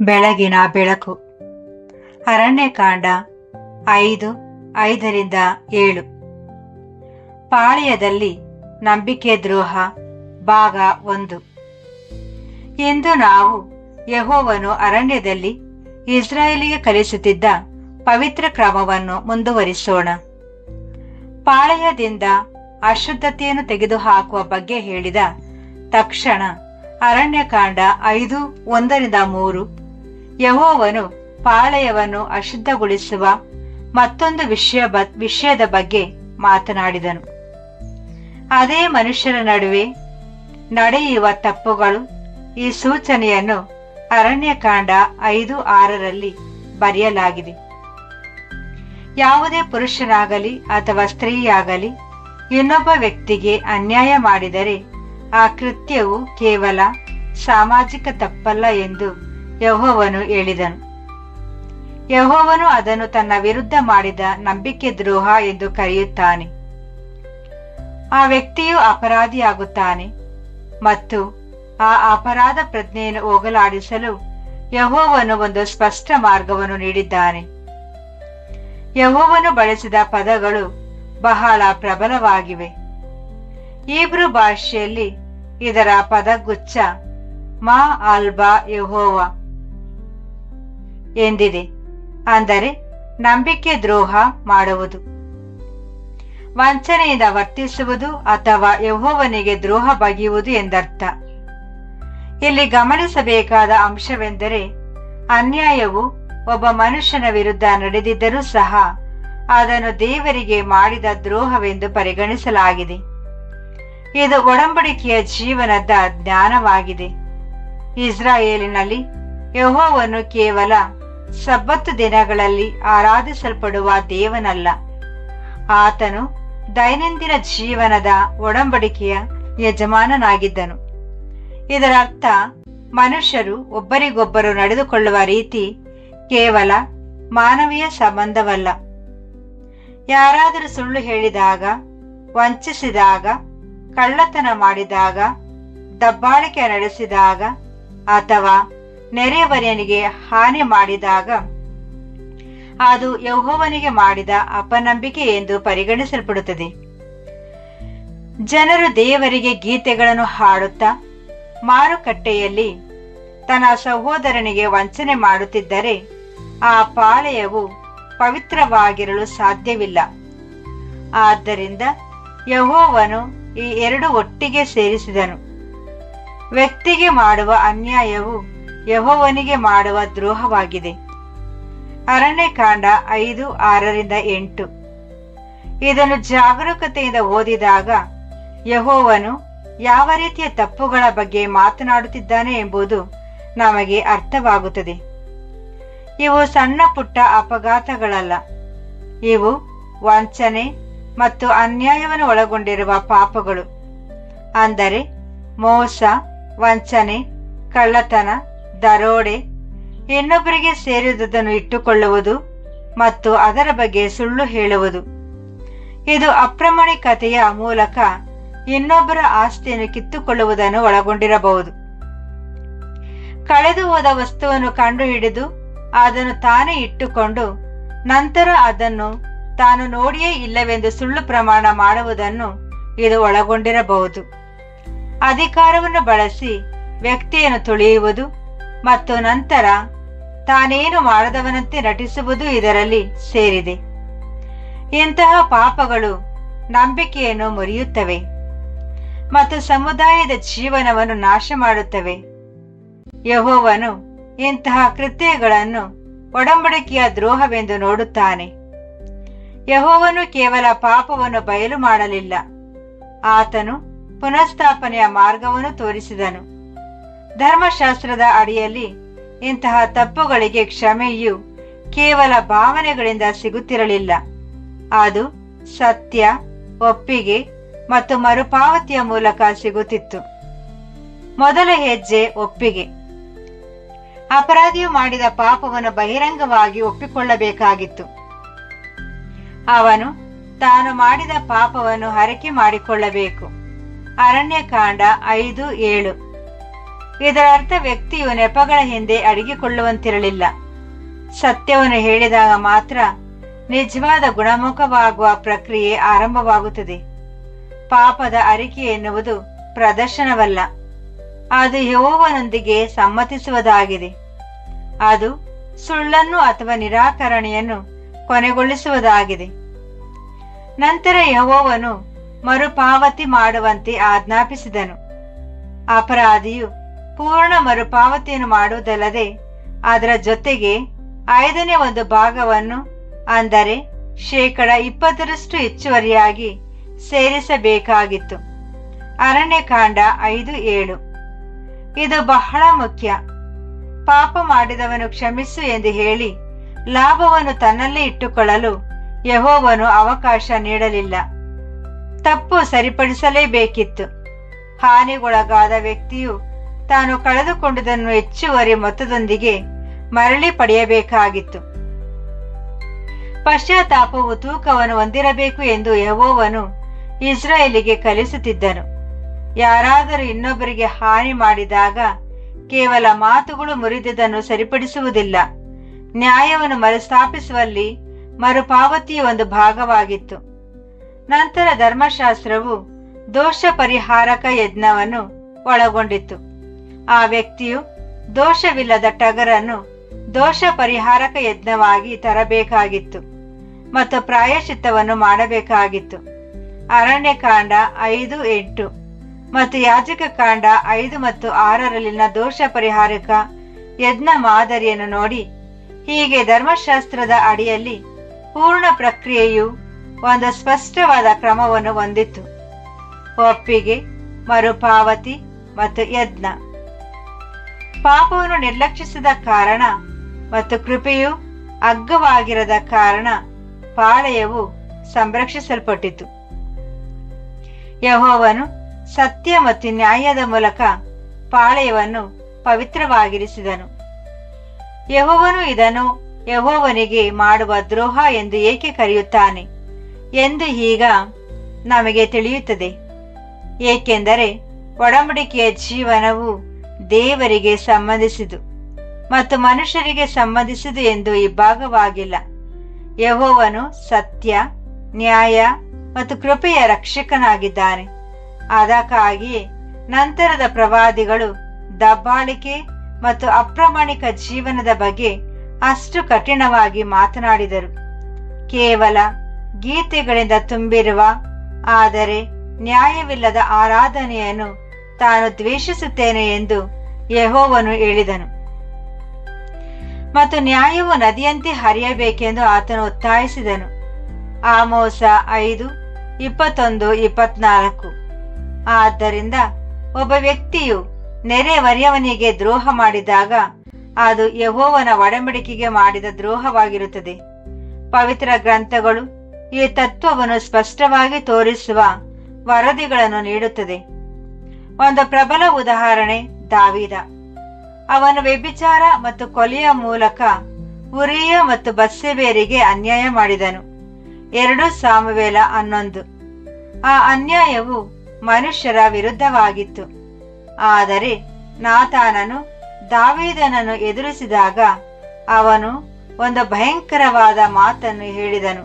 ಬೆಳಗಿನ ಬೆಳಕು. ಅರಣ್ಯಕಾಂಡ 5:5-7. ಪಾಳ್ಯದಲ್ಲಿ ನಂಬಿಕೆ ದ್ರೋಹ ಭಾಗ 1. ಇಂದು ನಾವು ಯೆಹೋವನು ಅರಣ್ಯದಲ್ಲಿ ಇಸ್ರಾಯೇಲಿಗೆ ಕಲಿಸುತ್ತಿದ್ದ ಪವಿತ್ರ ಕ್ರಮವನ್ನು ಮುಂದುವರಿಸೋಣ. ಪಾಳೆಯದಿಂದ ಅಶುದ್ಧತೆಯನ್ನು ತೆಗೆದುಹಾಕುವ ಬಗ್ಗೆ ಹೇಳಿದ ತಕ್ಷಣ ಅರಣ್ಯಕಾಂಡ 5:1-3 ಯೆಹೋವನು ಪಾಳೆಯವನ್ನು ಅಶುದ್ಧಗೊಳಿಸುವ ಮತ್ತೊಂದು ವಿಷಯದ ಬಗ್ಗೆ ಮಾತನಾಡಿದನು. ಅದೇ ಮನುಷ್ಯರ ನಡುವೆ ನಡೆಯುವ ತಪ್ಪುಗಳು. ಈ ಸೂಚನೆಯನ್ನು ಅರಣ್ಯಕಾಂಡ 5:6 ಬರೆಯಲಾಗಿದೆ. ಯಾವುದೇ ಪುರುಷನಾಗಲಿ ಅಥವಾ ಸ್ತ್ರೀಯಾಗಲಿ ಇನ್ನೊಬ್ಬ ವ್ಯಕ್ತಿಗೆ ಅನ್ಯಾಯ ಮಾಡಿದರೆ ಆ ಕೃತ್ಯವು ಕೇವಲ ಸಾಮಾಜಿಕ ತಪ್ಪಲ್ಲ ಎಂದು ಯೆಹೋವನು ಹೇಳಿದನು. ಯೆಹೋವನು ಅದನ್ನು ತನ್ನ ವಿರುದ್ಧ ಮಾಡಿದ ನಂಬಿಕೆ ದ್ರೋಹ ಎಂದು ಕರೆಯುತ್ತಾನೆ. ಆ ವ್ಯಕ್ತಿಯು ಅಪರಾಧಿಯಾಗುತ್ತಾನೆ ಮತ್ತು ಆ ಅಪರಾಧ ಪ್ರಜ್ಞೆಯನ್ನು ಹೋಗಲಾಡಿಸಲು ಯೆಹೋವನು ಒಂದು ಸ್ಪಷ್ಟ ಮಾರ್ಗವನ್ನು ನೀಡಿದ್ದಾನೆ. ಯೆಹೋವನು ಬಳಸಿದ ಪದಗಳು ಬಹಳ ಪ್ರಬಲವಾಗಿವೆ. ಹೀಬ್ರೂ ಭಾಷೆಯಲ್ಲಿ ಇದರ ಪದಗುಚ್ಛ ಮಾ ಆಲ್ಬಾ ಯೆಹೋವ ಎಂದಿದೆ. ಅಂದರೆ ನಂಬಿಕೆ ದ್ರೋಹ ಮಾಡುವುದು, ವಂಚನೆಯಿಂದ ವರ್ತಿಸುವುದು ಅಥವಾ ಯೆಹೋವನಿಗೆ ದ್ರೋಹ ಬಗೆಯುವುದು ಎಂದರ್ಥ. ಇಲ್ಲಿ ಗಮನಿಸಬೇಕಾದ ಅಂಶವೆಂದರೆ ಅನ್ಯಾಯವು ಒಬ್ಬ ಮನುಷ್ಯನ ವಿರುದ್ಧ ನಡೆದಿದ್ದರೂ ಸಹ ಅದನ್ನು ದೇವರಿಗೆ ಮಾಡಿದ ದ್ರೋಹವೆಂದು ಪರಿಗಣಿಸಲಾಗಿದೆ. ಇದು ಒಡಂಬಡಿಕೆಯ ಜೀವನದ ಜ್ಞಾನವಾಗಿದೆ. ಇಸ್ರಾಯೇಲಿನಲ್ಲಿ ಯೆಹೋವನು ಕೇವಲ ಸಬ್ಬತ್ತು ದಿನಗಳಲ್ಲಿ ಆರಾಧಿಸಲ್ಪಡುವ ದೇವನಲ್ಲ, ಆತನು ದೈನಂದಿನ ಜೀವನದ ಒಡಂಬಡಿಕೆಯ ಯಜಮಾನನಾಗಿದ್ದನು. ಇದರ ಅರ್ಥ ಮನುಷ್ಯರು ಒಬ್ಬರಿಗೊಬ್ಬರು ನಡೆದುಕೊಳ್ಳುವ ರೀತಿ ಕೇವಲ ಮಾನವೀಯ ಸಂಬಂಧವಲ್ಲ. ಯಾರಾದರೂ ಸುಳ್ಳು ಹೇಳಿದಾಗ, ವಂಚಿಸಿದಾಗ, ಕಳ್ಳತನ ಮಾಡಿದಾಗ, ದಬ್ಬಾಳಿಕೆ ನಡೆಸಿದಾಗ ಅಥವಾ ನೆರೆಯವನಿಗೆ ಹಾನಿ ಮಾಡಿದಾಗ ಅದು ಯೆಹೋವನಿಗೆ ಮಾಡಿದ ಅಪನಂಬಿಕೆ ಎಂದು ಪರಿಗಣಿಸಲ್ಪಡುತ್ತದೆ. ಜನರು ದೇವರಿಗೆ ಗೀತೆಗಳನ್ನು ಹಾಡುತ್ತಾ ಮಾರುಕಟ್ಟೆಯಲ್ಲಿ ತನ್ನ ಸಹೋದರನಿಗೆ ವಂಚನೆ ಮಾಡುತ್ತಿದ್ದರೆ ಆ ಪಾಳೆಯವು ಪವಿತ್ರವಾಗಿರಲು ಸಾಧ್ಯವಿಲ್ಲ. ಆದ್ದರಿಂದ ಯೆಹೋವನು ಈ ಎರಡು ಒಟ್ಟಿಗೆ ಸೇರಿಸಿದನು. ವ್ಯಕ್ತಿಗೆ ಮಾಡುವ ಅನ್ಯಾಯವು ಯೆಹೋವನಿಗೆ ಮಾಡುವ ದ್ರೋಹವಾಗಿದೆ. ಅರಣ್ಯಕಾಂಡ 5:6-8. ಇದನ್ನು ಜಾಗರೂಕತೆಯಿಂದ ಓದಿದಾಗ ಯೆಹೋವನು ಯಾವ ರೀತಿಯ ತಪ್ಪುಗಳ ಬಗ್ಗೆ ಮಾತನಾಡುತ್ತಿದ್ದಾನೆ ಎಂಬುದು ನಮಗೆ ಅರ್ಥವಾಗುತ್ತದೆ. ಇವು ಸಣ್ಣ ಪುಟ್ಟ ಅಪಘಾತಗಳಲ್ಲ. ಇವು ವಂಚನೆ ಮತ್ತು ಅನ್ಯಾಯವನ್ನು ಒಳಗೊಂಡಿರುವ ಪಾಪಗಳು. ಅಂದರೆ ಮೋಸ, ವಂಚನೆ, ಕಳ್ಳತನ, ದರೋಡೆ, ಇನ್ನೊಬ್ಬರಿಗೆ ಸೇರಿದುದನ್ನು ಇಟ್ಟುಕೊಳ್ಳುವುದು ಮತ್ತು ಅದರ ಬಗ್ಗೆ ಸುಳ್ಳು ಹೇಳುವುದು. ಇದು ಅಪ್ರಾಮಾಣಿಕತೆಯ ಮೂಲಕ ಇನ್ನೊಬ್ಬರ ಆಸ್ತಿಯನ್ನು ಕಿತ್ತುಕೊಳ್ಳುವುದನ್ನು ಒಳಗೊಂಡಿರಬಹುದು. ಕಳೆದು ಹೋದ ವಸ್ತುವನ್ನು ಕಂಡುಹಿಡಿದು ಅದನ್ನು ತಾನೇ ಇಟ್ಟುಕೊಂಡು ನಂತರ ಅದನ್ನು ತಾನು ನೋಡಿಯೇ ಇಲ್ಲವೆಂದು ಸುಳ್ಳು ಪ್ರಮಾಣ ಮಾಡುವುದನ್ನು ಇದು ಒಳಗೊಂಡಿರಬಹುದು. ಅಧಿಕಾರವನ್ನು ಬಳಸಿ ವ್ಯಕ್ತಿಯನ್ನು ತುಳಿಯುವುದು ಮತ್ತು ನಂತರ ತಾನೇನು ಮಾಡದವನಂತೆ ನಟಿಸುವುದು ಇದರಲ್ಲಿ ಸೇರಿದೆ. ಇಂತಹ ಪಾಪಗಳು ನಂಬಿಕೆಯನ್ನು ಮುರಿಯುತ್ತವೆ ಮತ್ತು ಸಮುದಾಯದ ಜೀವನವನ್ನು ನಾಶ ಮಾಡುತ್ತವೆ. ಯೆಹೋವನು ಇಂತಹ ಕೃತ್ಯಗಳನ್ನು ಒಡಂಬಡಿಕೆಯ ದ್ರೋಹವೆಂದು ನೋಡುತ್ತಾನೆ. ಯೆಹೋವನು ಕೇವಲ ಪಾಪವನ್ನು ಬಯಲು ಮಾಡಲಿಲ್ಲ, ಆತನು ಪುನಃಸ್ಥಾಪನೆಯ ಮಾರ್ಗವನ್ನು ತೋರಿಸಿದನು. ಧರ್ಮಶಾಸ್ತ್ರದ ಅಡಿಯಲ್ಲಿ ಇಂತಹ ತಪ್ಪುಗಳಿಗೆ ಕ್ಷಮೆಯು ಕೇವಲ ಭಾವನೆಗಳಿಂದ ಸಿಗುತ್ತಿರಲಿಲ್ಲ. ಅದು ಸತ್ಯ, ಒಪ್ಪಿಗೆ ಮತ್ತು ಮರುಪಾವತಿಯ ಮೂಲಕ ಸಿಗುತ್ತಿತ್ತು. ಮೊದಲ ಹೆಜ್ಜೆ ಒಪ್ಪಿಗೆ. ಅಪರಾಧಿಯು ಮಾಡಿದ ಪಾಪವನ್ನು ಬಹಿರಂಗವಾಗಿ ಒಪ್ಪಿಕೊಳ್ಳಬೇಕಾಗಿತ್ತು. ಅವನು ತಾನು ಮಾಡಿದ ಪಾಪವನ್ನು ಹರಕೆ ಮಾಡಿಕೊಳ್ಳಬೇಕು. ಅರಣ್ಯಕಾಂಡ 5:7. ಇದರ ಅರ್ಥ ವ್ಯಕ್ತಿಯು ನೆಪಗಳ ಹಿಂದೆ ಅಡಗಿಕೊಳ್ಳುವಂತಿರಲಿಲ್ಲ. ಸತ್ಯವನ್ನು ಹೇಳಿದಾಗ ಮಾತ್ರ ನಿಜವಾದ ಗುಣಮುಖವಾಗುವ ಪ್ರಕ್ರಿಯೆ ಆರಂಭವಾಗುತ್ತದೆ. ಪಾಪದ ಅರಿಕೆ ಎನ್ನುವುದು ಪ್ರದರ್ಶನವಲ್ಲ, ಅದು ಯೆಹೋವನೊಂದಿಗೆ ಸಮ್ಮತಿಸುವುದಾಗಿದೆ. ಅದು ಸುಳ್ಳನ್ನು ಅಥವಾ ನಿರಾಕರಣೆಯನ್ನು ಕೊನೆಗೊಳಿಸುವುದಾಗಿದೆ. ನಂತರ ಯೆಹೋವನು ಮರುಪಾವತಿ ಮಾಡುವಂತೆ ಆಜ್ಞಾಪಿಸಿದನು. ಅಪರಾಧಿಯು ಪೂರ್ಣ ಮರುಪಾವತಿಯನ್ನು ಮಾಡುವುದಲ್ಲದೆ ಅದರ ಜೊತೆಗೆ 5ನೇ 1 ಭಾಗವನ್ನು, ಅಂದರೆ 20% ಹೆಚ್ಚುವರಿಯಾಗಿ ಸೇರಿಸಬೇಕಾಗಿತ್ತು. ಅರಣ್ಯಕಾಂಡ 5:7. ಇದು ಬಹಳ ಮುಖ್ಯ. ಪಾಪ ಮಾಡಿದವನು ಕ್ಷಮಿಸು ಎಂದು ಹೇಳಿ ಲಾಭವನ್ನು ತನ್ನಲ್ಲೇ ಇಟ್ಟುಕೊಳ್ಳಲು ಯೆಹೋವನು ಅವಕಾಶ ನೀಡಲಿಲ್ಲ. ತಪ್ಪು ಸರಿಪಡಿಸಲೇಬೇಕಿತ್ತು. ಹಾನಿಗೊಳಗಾದ ವ್ಯಕ್ತಿಯು ತಾನು ಕಳೆದುಕೊಂಡುದನ್ನು ಹೆಚ್ಚುವರಿ ಮೊತ್ತದೊಂದಿಗೆ ಮರಳಿ ಪಡೆಯಬೇಕಾಗಿತ್ತು. ಪಶ್ಚಾತ್ತಾಪವು ತೂಕವನ್ನು ಹೊಂದಿರಬೇಕು ಎಂದು ಯೆಹೋವನು ಇಸ್ರಾಯೇಲಿಗೆ ಕಲಿಸುತ್ತಿದ್ದನು. ಯಾರಾದರೂ ಇನ್ನೊಬ್ಬರಿಗೆ ಹಾನಿ ಮಾಡಿದಾಗ ಕೇವಲ ಮಾತುಗಳು ಮುರಿದುದನ್ನು ಸರಿಪಡಿಸುವುದಿಲ್ಲ. ನ್ಯಾಯವನ್ನು ಮರುಸ್ಥಾಪಿಸುವಲ್ಲಿ ಮರುಪಾವತಿಯ ಒಂದು ಭಾಗವಾಗಿತ್ತು. ನಂತರ ಧರ್ಮಶಾಸ್ತ್ರವು ದೋಷ ಪರಿಹಾರಕ ಯಜ್ಞವನ್ನು ಒಳಗೊಂಡಿತ್ತು. ಆ ವ್ಯಕ್ತಿಯು ದೋಷವಿಲ್ಲದ ಟಗರನ್ನು ದೋಷ ಪರಿಹಾರಕ ಯಜ್ಞವಾಗಿ ತರಬೇಕಾಗಿತ್ತು ಮತ್ತು ಪ್ರಾಯಶ್ಚಿತ್ತವನ್ನು ಮಾಡಬೇಕಾಗಿತ್ತು. ಅರಣ್ಯಕಾಂಡ 5:8 ಮತ್ತು ಯಾಜಕ ಕಾಂಡ 5 ಮತ್ತು 6ರಲ್ಲಿನ ದೋಷ ಪರಿಹಾರಕ ಯಜ್ಞ ಮಾದರಿಯನ್ನು ನೋಡಿ. ಹೀಗೆ ಧರ್ಮಶಾಸ್ತ್ರದ ಅಡಿಯಲ್ಲಿ ಪೂರ್ಣ ಪ್ರಕ್ರಿಯೆಯು ಒಂದು ಸ್ಪಷ್ಟವಾದ ಕ್ರಮವನ್ನು ಹೊಂದಿತ್ತು: ಒಪ್ಪಿಗೆ, ಮರುಪಾವತಿ ಮತ್ತು ಯಜ್ಞ. ಪಾಪವನ್ನು ನಿರ್ಲಕ್ಷಿಸಿದ ಕಾರಣ ಮತ್ತು ಕೃಪೆಯು ಅಗ್ಗವಾಗಿರದ ಕಾರಣ ಪಾಳೆಯವು ಸಂರಕ್ಷಿಸಲ್ಪಟ್ಟಿತು. ಯೆಹೋವನು ಸತ್ಯ ಮತ್ತು ನ್ಯಾಯದ ಮೂಲಕ ಪಾಳೆಯವನ್ನು ಪವಿತ್ರವಾಗಿರಿಸಿದನು. ಯೆಹೋವನು ಇದನ್ನು ಯೆಹೋವನಿಗೆ ಮಾಡುವ ದ್ರೋಹ ಎಂದು ಏಕೆ ಕರೆಯುತ್ತಾನೆ ಎಂದು ಈಗ ನಮಗೆ ತಿಳಿಯುತ್ತದೆ. ಏಕೆಂದರೆ ಒಡಂಬಡಿಕೆಯ ಜೀವನವು ದೇವರಿಗೆ ಸಂಬಂಧಿಸಿದು ಮತ್ತು ಮನುಷ್ಯರಿಗೆ ಸಂಬಂಧಿಸಿದು ಎಂದು ಇಬ್ಬಾಗವಾಗಿಲ್ಲ. ಯೆಹೋವನು ಸತ್ಯ, ನ್ಯಾಯ ಮತ್ತು ಕೃಪೆಯ ರಕ್ಷಕನಾಗಿದ್ದಾನೆ. ಅದಕ್ಕಾಗಿಯೇ ನಂತರದ ಪ್ರವಾದಿಗಳು ದಬ್ಬಾಳಿಕೆ ಮತ್ತು ಅಪ್ರಾಮಾಣಿಕ ಜೀವನದ ಬಗ್ಗೆ ಅಷ್ಟು ಕಠಿಣವಾಗಿ ಮಾತನಾಡಿದರು. ಕೇವಲ ಗೀತೆಗಳಿಂದ ತುಂಬಿರುವ ಆದರೆ ನ್ಯಾಯವಿಲ್ಲದ ಆರಾಧನೆಯನ್ನು ತಾನು ದ್ವೇಷಿಸುತ್ತೇನೆ ಎಂದು ಯೆಹೋವನು ಹೇಳಿದನು. ಮತ್ತು ನ್ಯಾಯವು ನದಿಯಂತೆ ಹರಿಯಬೇಕೆಂದು ಆತನು ಒತ್ತಾಯಿಸಿದನು. ಆಮೋಸ 5:21-24. ಆದ್ದರಿಂದ ಒಬ್ಬ ವ್ಯಕ್ತಿಯು ನೆರೆಹೊರೆಯವನಿಗೆ ದ್ರೋಹ ಮಾಡಿದಾಗ ಅದು ಯೆಹೋವನ ಒಡಂಬಡಿಕೆಗೆ ಮಾಡಿದ ದ್ರೋಹವಾಗಿರುತ್ತದೆ. ಪವಿತ್ರ ಗ್ರಂಥಗಳು ಈ ತತ್ವವನ್ನು ಸ್ಪಷ್ಟವಾಗಿ ತೋರಿಸುವ ವರದಿಗಳನ್ನು ನೀಡುತ್ತದೆ. ಒಂದು ಪ್ರಬಲ ಉದಾಹರಣೆ ದಾವೀದ. ಅವನು ವ್ಯಭಿಚಾರ ಮತ್ತು ಕೊಲೆಯ ಮೂಲಕ ಉರಿಯ ಮತ್ತು ಬತ್ಷೆಬೆಯರಿಗೆ ಅನ್ಯಾಯ ಮಾಡಿದನು. 2 ಸಾಮುವೇಲ 11. ಆ ಅನ್ಯಾಯವು ಮನುಷ್ಯರ ವಿರುದ್ಧವಾಗಿತ್ತು. ಆದರೆ ನಾತಾನನು ದಾವೀದನನ್ನು ಎದುರಿಸಿದಾಗ ಅವನು ಒಂದು ಭಯಂಕರವಾದ ಮಾತನ್ನು ಹೇಳಿದನು: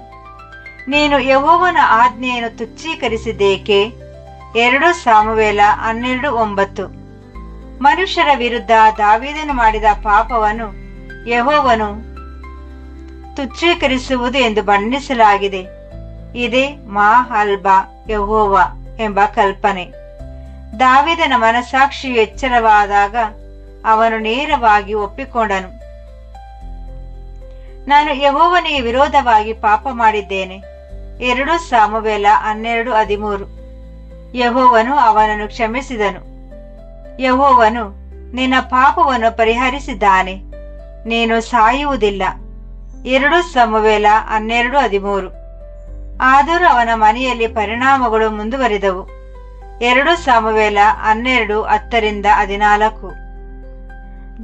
ನೀನು ಯೆಹೋವನ ಆಜ್ಞೆಯನ್ನು ತುಚ್ಛೀಕರಿಸಿದ್ದೇಕೆ? 2 ಸಾಮುವೇಲ 12:9. ಮನುಷ್ಯರ ವಿರುದ್ಧ ದಾವೀದನು ಮಾಡಿದ ಪಾಪವನ್ನು ಯೆಹೋವನು ತುಚ್ಛೀಕರಿಸುವುದು ಎಂದು ಬಣ್ಣಿಸಲಾಗಿದೆ. ಇದೇ ಮಾ-ಅಲ್ಬಾ ಯೆಹೋವ ಎಂಬ ಕಲ್ಪನೆ. ದಾವೀದನ ಮನಸ್ಸಾಕ್ಷಿಯು ಎಚ್ಚರವಾದಾಗ ಅವನು ನೇರವಾಗಿ ಒಪ್ಪಿಕೊಂಡನು: ನಾನು ಯೆಹೋವನಿಗೆ ವಿರೋಧವಾಗಿ ಪಾಪ ಮಾಡಿದ್ದೇನೆ. 2 ಸಾಮುವೇಲ 12:13. ಯೆಹೋವನು ಅವನನ್ನು ಕ್ಷಮಿಸಿದನು. ಯೆಹೋವನು ನಿನ್ನ ಪಾಪವನ್ನು ಪರಿಹರಿಸಿದ್ದಾನೆ, ನೀನು ಸಾಯುವುದಿಲ್ಲ. 2 ಸಾಮುವೇಲ 12:13. ಆದರೂ ಅವನ ಮನೆಯಲ್ಲಿ ಪರಿಣಾಮಗಳು ಮುಂದುವರಿದವು. 2 ಸಾಮುವೇಲ 12:10-14.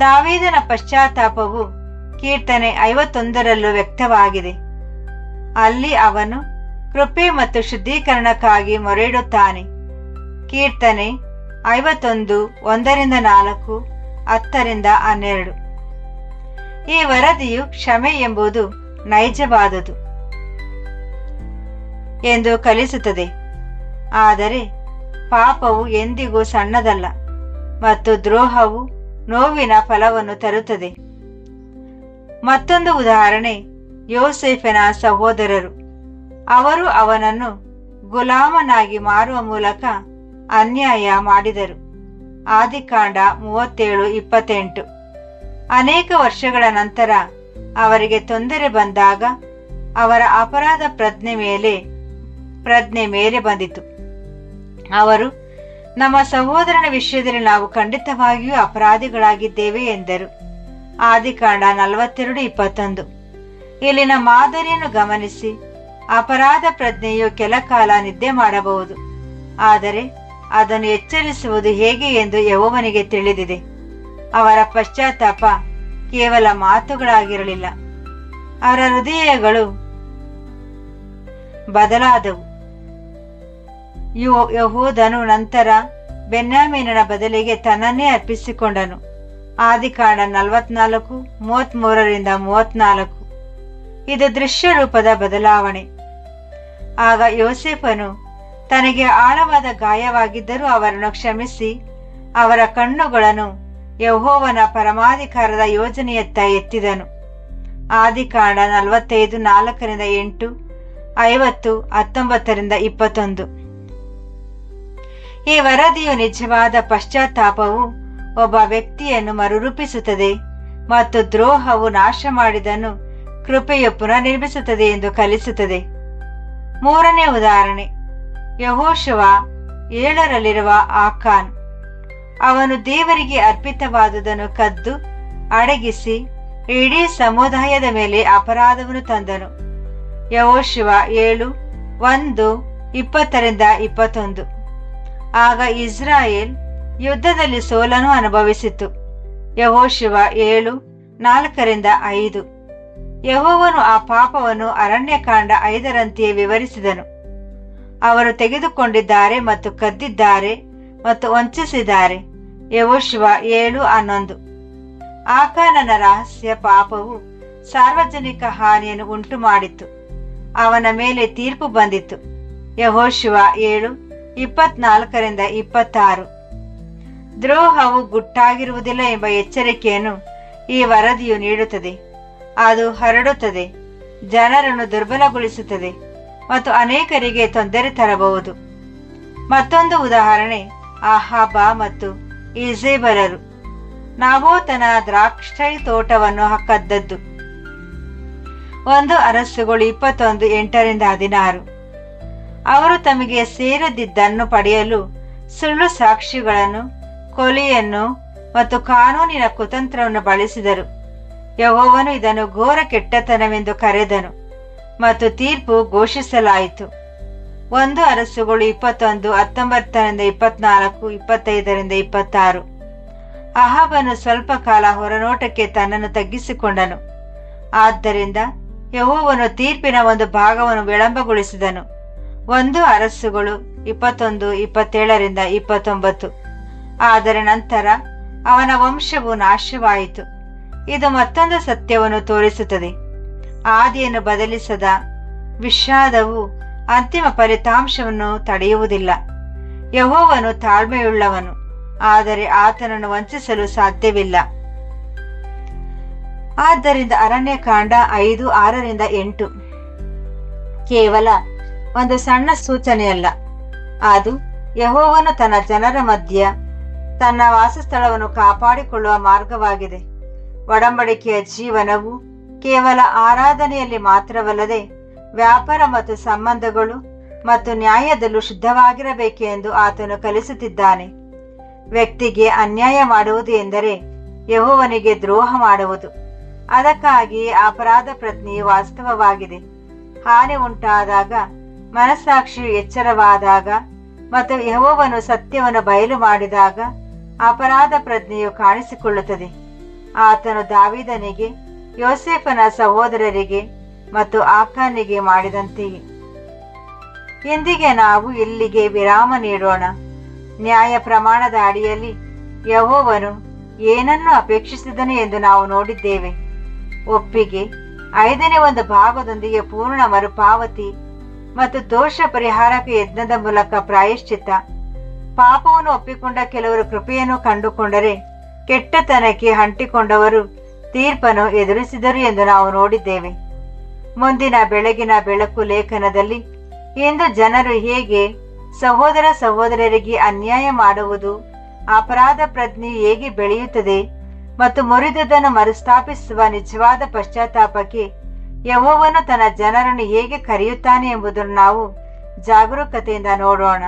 ದಾವೀದನ ಪಶ್ಚಾತ್ತಾಪವು ಕೀರ್ತನೆ 51ರಲ್ಲೂ ವ್ಯಕ್ತವಾಗಿದೆ. ಅಲ್ಲಿ ಅವನು ಕೃಪೆ ಮತ್ತು ಶುದ್ಧೀಕರಣಕ್ಕಾಗಿ ಮೊರೆಯಿಡುತ್ತಾನೆ. ಕೀರ್ತನೆ 51 1-4, 10-12. ಈ ವರದಿಯು ಕ್ಷಮೆ ಎಂಬುದು ನೈಜವಾದುದು ಎಂದು ಕಲಿಸುತ್ತದೆ. ಆದರೆ ಪಾಪವು ಎಂದಿಗೂ ಸಣ್ಣದಲ್ಲ ಮತ್ತು ದ್ರೋಹವು ನೋವಿನ ಫಲವನ್ನು ತರುತ್ತದೆ. ಮತ್ತೊಂದು ಉದಾಹರಣೆ ಯೋಸೇಫನ ಸಹೋದರರು. ಅವರು ಅವನನ್ನು ಗುಲಾಮನಾಗಿ ಮಾರುವ ಮೂಲಕ ಅನ್ಯಾಯ ಮಾಡಿದರು. ಆದಿಕಾಂಡ 37:28. ಅನೇಕ ವರ್ಷಗಳ ನಂತರ ಅವರಿಗೆ ತೊಂದರೆ ಬಂದಾಗ ಅವರ ಅಪರಾಧ ಪ್ರಜ್ಞೆ ಮೇಲೆ ಬಂದಿತು. ಅವರು, ನಮ್ಮ ಸಹೋದರನ ವಿಷಯದಲ್ಲಿ ನಾವು ಖಂಡಿತವಾಗಿಯೂ ಅಪರಾಧಿಗಳಾಗಿದ್ದೇವೆ ಎಂದರು. ಆದಿಕಾಂಡ 42:21. ಇಲ್ಲಿನ ಮಾದರಿಯನ್ನು ಗಮನಿಸಿ. ಅಪರಾಧ ಪ್ರಜ್ಞೆಯು ಕೆಲ ಕಾಲ ನಿದ್ದೆ ಮಾಡಬಹುದು, ಆದರೆ ಅದನ್ನು ಎಚ್ಚರಿಸುವುದು ಹೇಗೆ ಎಂದು ಯೆಹೋವನಿಗೆ ತಿಳಿದಿದೆ. ಅವರ ಪಶ್ಚಾತ್ತಾಪ ಕೇವಲ ಮಾತುಗಳಾಗಿರಲಿಲ್ಲ, ಅವರ ಹೃದಯಗಳು ಬದಲಾದವು. ಯೆಹೂದನು ನಂತರ ಬೆನ್ಯಾಮೀನನ ಬದಲಿಗೆ ತನ್ನನ್ನೇ ಅರ್ಪಿಸಿಕೊಂಡನು. ಆದಿಕಾಂಡ 44:33-34. ಇದು ದೃಶ್ಯ ರೂಪದ ಬದಲಾವಣೆ. ಆಗ ಯೋಸೇಫನು ತನಗೆ ಆಳವಾದ ಗಾಯವಾಗಿದ್ದರೂ ಅವರನ್ನು ಕ್ಷಮಿಸಿ ಅವರ ಕಣ್ಣುಗಳನ್ನು ಯೆಹೋವನ ಪರಮಾಧಿಕಾರದ ಯೋಜನೆಯತ್ತ ಎತ್ತಿದನು. ಆದಿಕಾಂಡ 45:4-8, 50, 19-21. ಈ ವರದಿಯು ನಿಜವಾದ ಪಶ್ಚಾತ್ತಾಪವು ಒಬ್ಬ ವ್ಯಕ್ತಿಯನ್ನು ಮರುರೂಪಿಸುತ್ತದೆ ಮತ್ತು ದ್ರೋಹವು ನಾಶ ಮಾಡಿದನ್ನು ಕೃಪೆಯು ಪುನರ್ನಿರ್ಮಿಸುತ್ತದೆ ಎಂದು ಕಲಿಸುತ್ತದೆ. ಮೂರನೇ ಉದಾಹರಣೆ ಯೆಹೋಶುವ 7ರಲ್ಲಿರುವ ಆಕಾನ್. ಅವನು ದೇವರಿಗೆ ಅರ್ಪಿತವಾದುದನ್ನು ಕದ್ದು ಅಡಗಿಸಿ ಇಡೀ ಸಮುದಾಯದ ಮೇಲೆ ಅಪರಾಧವನ್ನು ತಂದನು. ಯೆಹೋಶುವ 7:1-20-21. ಆಗ ಇಸ್ರಾಯೇಲ್ ಯುದ್ಧದಲ್ಲಿ ಸೋಲನ್ನು ಅನುಭವಿಸಿತು. ಯೆಹೋಶುವ 7:4-5. ಯೆಹೋವನು ಆ ಪಾಪವನ್ನು ಅರಣ್ಯಕಾಂಡ 5ರಂತೆಯೇ ವಿವರಿಸಿದನು. ಅವರು ತೆಗೆದುಕೊಂಡಿದ್ದಾರೆ ಮತ್ತು ಕದ್ದಿದ್ದಾರೆ ಮತ್ತು ವಂಚಿಸಿದ್ದಾರೆ. ಯೆಹೋಶುವ 7:11. ಆಕಾನನ ರಹಸ್ಯ ಪಾಪವು ಸಾರ್ವಜನಿಕ ಹಾನಿಯನ್ನು ಉಂಟು ಮಾಡಿತು. ಅವನ ಮೇಲೆ ತೀರ್ಪು ಬಂದಿತು. ಯೆಹೋಶುವ 7:24-26. ದ್ರೋಹವು ಗುಟ್ಟಾಗಿರುವುದಿಲ್ಲ ಎಂಬ ಎಚ್ಚರಿಕೆಯನ್ನು ಈ ವರದಿಯು ನೀಡುತ್ತದೆ. ಅದು ಹರಡುತ್ತದೆ, ಜನರನ್ನು ದುರ್ಬಲಗೊಳಿಸುತ್ತದೆ ಮತ್ತು ಅನೇಕರಿಗೆ ತೊಂದರೆ ತರಬಹುದು. ಮತ್ತೊಂದು ಉದಾಹರಣೆ ಅಹಾಬ ಮತ್ತು ಈಜೆಬೆಲರು. ನಾಬೋತನ ದ್ರಾಕ್ಷಿ ತೋಟವನ್ನು ಕದ್ದದ್ದು. 1 ಅರಸುಗಳು 21:8-16. ಅವರು ತಮಗೆ ಸೇರದಿದ್ದನ್ನು ಪಡೆಯಲು ಸುಳ್ಳು ಸಾಕ್ಷಿಗಳನ್ನು, ಕೊಲೆಯನ್ನು ಮತ್ತು ಕಾನೂನಿನ ಕುತಂತ್ರವನ್ನು ಬಳಸಿದರು. ಯೆಹೋವನು ಇದನ್ನು ಘೋರ ಕೆಟ್ಟತನವೆಂದು ಕರೆದನು ಮತ್ತು ತೀರ್ಪು ಘೋಷಿಸಲಾಯಿತು. 1 ಅರಸುಗಳು 21:19-24, 25-26. ಅಹಾಬನು ಸ್ವಲ್ಪ ಕಾಲ ಹೊರನೋಟಕ್ಕೆ ತನ್ನನ್ನು ತಗ್ಗಿಸಿಕೊಂಡನು. ಆದ್ದರಿಂದ ಯೆಹೋವನು ತೀರ್ಪಿನ ಒಂದು ಭಾಗವನ್ನು ವಿಳಂಬಗೊಳಿಸಿದನು. 1 ಅರಸುಗಳು 21:27-29. ಆದರೆ ನಂತರ ಅವನ ವಂಶವು ನಾಶವಾಯಿತು. ಇದು ಮತ್ತೊಂದು ಸತ್ಯವನ್ನು ತೋರಿಸುತ್ತದೆ. ಆದಿಯನ್ನು ಬದಲಿಸದ ವಿಷಾದವು ಅಂತಿಮ ಫಲಿತಾಂಶವನ್ನು ತಡೆಯುವುದಿಲ್ಲ. ಯೆಹೋವನು ತಾಳ್ಮೆಯುಳ್ಳವನು, ಆದರೆ ಆತನನ್ನು ವಂಚಿಸಲು ಸಾಧ್ಯವಿಲ್ಲ. ಆದ್ದರಿಂದ ಅರಣ್ಯಕಾಂಡ 5:6-8 ಕೇವಲ ಒಂದು ಸಣ್ಣ ಸೂಚನೆಯಲ್ಲ, ಅದು ಯೆಹೋವನು ತನ್ನ ಜನರ ಮಧ್ಯೆ ತನ್ನ ವಾಸಸ್ಥಳವನ್ನು ಕಾಪಾಡಿಕೊಳ್ಳುವ ಮಾರ್ಗವಾಗಿದೆ. ಒಡಂಬಡಿಕೆಯ ಜೀವನವು ಕೇವಲ ಆರಾಧನೆಯಲ್ಲಿ ಮಾತ್ರವಲ್ಲದೆ ವ್ಯಾಪಾರ ಮತ್ತು ಸಂಬಂಧಗಳು ಮತ್ತು ನ್ಯಾಯದಲ್ಲೂ ಶುದ್ಧವಾಗಿರಬೇಕೆಂದು ಆತನು ಕಲಿಸುತ್ತಿದ್ದಾನೆ. ವ್ಯಕ್ತಿಗೆ ಅನ್ಯಾಯ ಮಾಡುವುದು ಎಂದರೆ ಯೆಹೋವನಿಗೆ ದ್ರೋಹ ಮಾಡುವುದು. ಅದಕ್ಕಾಗಿಯೇ ಅಪರಾಧ ಪ್ರಜ್ಞೆಯು ವಾಸ್ತವವಾಗಿದೆ. ಹಾನಿ ಉಂಟಾದಾಗ, ಮನಸ್ಸಾಕ್ಷಿಯು ಎಚ್ಚರವಾದಾಗ ಮತ್ತು ಯೆಹೋವನು ಸತ್ಯವನ್ನು ಬಯಲು ಮಾಡಿದಾಗ ಅಪರಾಧ ಪ್ರಜ್ಞೆಯು ಕಾಣಿಸಿಕೊಳ್ಳುತ್ತದೆ. ಆತನು ದಾವೀದನಿಗೆ, ಯೋಸೇಫನ ಸಹೋದರರಿಗೆ ಮತ್ತು ಆಕಾನಿಗೆ ಮಾಡಿದಂತೆಯೇ. ಇಂದಿಗೆ ನಾವು ಇಲ್ಲಿಗೆ ವಿರಾಮ ನೀಡೋಣ. ನ್ಯಾಯ ಪ್ರಮಾಣದ ಅಡಿಯಲ್ಲಿ ಯೆಹೋವನು ಏನನ್ನು ಅಪೇಕ್ಷಿಸಿದನು ಎಂದು ನಾವು ನೋಡಿದ್ದೇವೆ. ಒಪ್ಪಿಗೆ, 5ನೇ ಒಂದು ಭಾಗದೊಂದಿಗೆ ಪೂರ್ಣ ಮರುಪಾವತಿ ಮತ್ತು ದೋಷ ಪರಿಹಾರಕ ಯಜ್ಞದ ಮೂಲಕ ಪ್ರಾಯಶ್ಚಿತ್ತ. ಪಾಪವನ್ನು ಒಪ್ಪಿಕೊಂಡ ಕೆಲವರು ಕೃಪೆಯನ್ನು ಕಂಡುಕೊಂಡರೆ, ಕೆಟ್ಟತನಕ್ಕೆ ಅಂಟಿಕೊಂಡವರು ತೀರ್ಪನ್ನು ಎದುರಿಸಿದರು ಎಂದು ನಾವು ನೋಡಿದ್ದೇವೆ. ಮುಂದಿನ ಬೆಳಗಿನ ಬೆಳಕು ಲೇಖನದಲ್ಲಿ ಇಂದು ಜನರು ಹೇಗೆ ಸಹೋದರ ಸಹೋದರರಿಗೆ ಅನ್ಯಾಯ ಮಾಡುವುದು, ಅಪರಾಧ ಪ್ರಜ್ಞೆ ಹೇಗೆ ಬೆಳೆಯುತ್ತದೆ ಮತ್ತು ಮುರಿದುದನ್ನು ಮರುಸ್ಥಾಪಿಸುವ ನಿಜವಾದ ಪಶ್ಚಾತ್ತಾಪಕ್ಕೆ ಯೆಹೋವನು ತನ್ನ ಜನರನ್ನು ಹೇಗೆ ಕರೆಯುತ್ತಾನೆ ಎಂಬುದನ್ನು ನಾವು ಜಾಗರೂಕತೆಯಿಂದ ನೋಡೋಣ.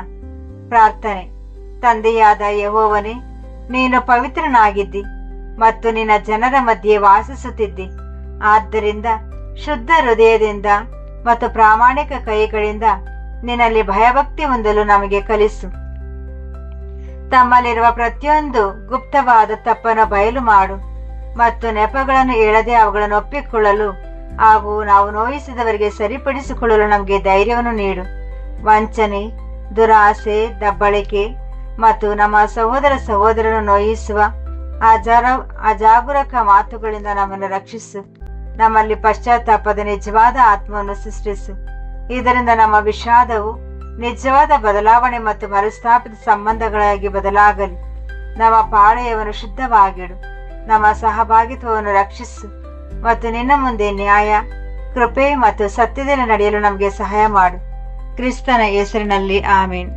ಪ್ರಾರ್ಥನೆ. ತಂದೆಯಾದ ಯೆಹೋವನೇ, ನೀನು ಪವಿತ್ರನಾಗಿದ್ದಿ ಮತ್ತು ನಿನ್ನ ಜನರ ಮಧ್ಯೆ ವಾಸಿಸುತ್ತಿದ್ದಿ. ಆದ್ದರಿಂದ ಶುದ್ಧ ಹೃದಯದಿಂದ ಮತ್ತು ಪ್ರಾಮಾಣಿಕ ಕೈಗಳಿಂದ ನಿನ್ನಲ್ಲಿ ಭಯಭಕ್ತಿ ಹೊಂದಲು ನಮಗೆ ಕಲಿಸು. ತಮ್ಮಲ್ಲಿರುವ ಪ್ರತಿಯೊಂದು ಗುಪ್ತವಾದ ತಪ್ಪನ್ನು ಬಯಲು ಮಾಡು ಮತ್ತು ನೆಪಗಳನ್ನು ಹೇಳದೆ ಅವುಗಳನ್ನು ಒಪ್ಪಿಕೊಳ್ಳಲು ಹಾಗೂ ನಾವು ನೋಯಿಸಿದವರಿಗೆ ಸರಿಪಡಿಸಿಕೊಳ್ಳಲು ನಮಗೆ ಧೈರ್ಯವನ್ನು ನೀಡು. ವಂಚನೆ, ದುರಾಸೆ, ದಬ್ಬಳಿಕೆ ಮತ್ತು ನಮ್ಮ ಸಹೋದರ ಸಹೋದರರನ್ನು ನೋಯಿಸುವ ಅಜಾಗರೂಕ ಮಾತುಗಳಿಂದ ನಮ್ಮನ್ನು ರಕ್ಷಿಸು. ನಮ್ಮಲ್ಲಿ ಪಶ್ಚಾತ್ತಾಪದ ನಿಜವಾದ ಆತ್ಮವನ್ನು ಸೃಷ್ಟಿಸು. ಇದರಿಂದ ನಮ್ಮ ವಿಷಾದವು ನಿಜವಾದ ಬದಲಾವಣೆ ಮತ್ತು ಮರುಸ್ಥಾಪಿತ ಸಂಬಂಧಗಳಾಗಿ ಬದಲಾಗಲಿ. ನಮ್ಮ ಪಾಳೆಯವನ್ನು ಶುದ್ಧವಾಗಿಡು. ನಮ್ಮ ಸಹಭಾಗಿತ್ವವನ್ನು ರಕ್ಷಿಸು ಮತ್ತು ನಿನ್ನ ಮುಂದೆ ನ್ಯಾಯ, ಕೃಪೆ ಮತ್ತು ಸತ್ಯದಲ್ಲಿ ನಡೆಯಲು ನಮಗೆ ಸಹಾಯ ಮಾಡು. ಕ್ರಿಸ್ತನ ಹೆಸರಿನಲ್ಲಿ ಆಮೇನ್.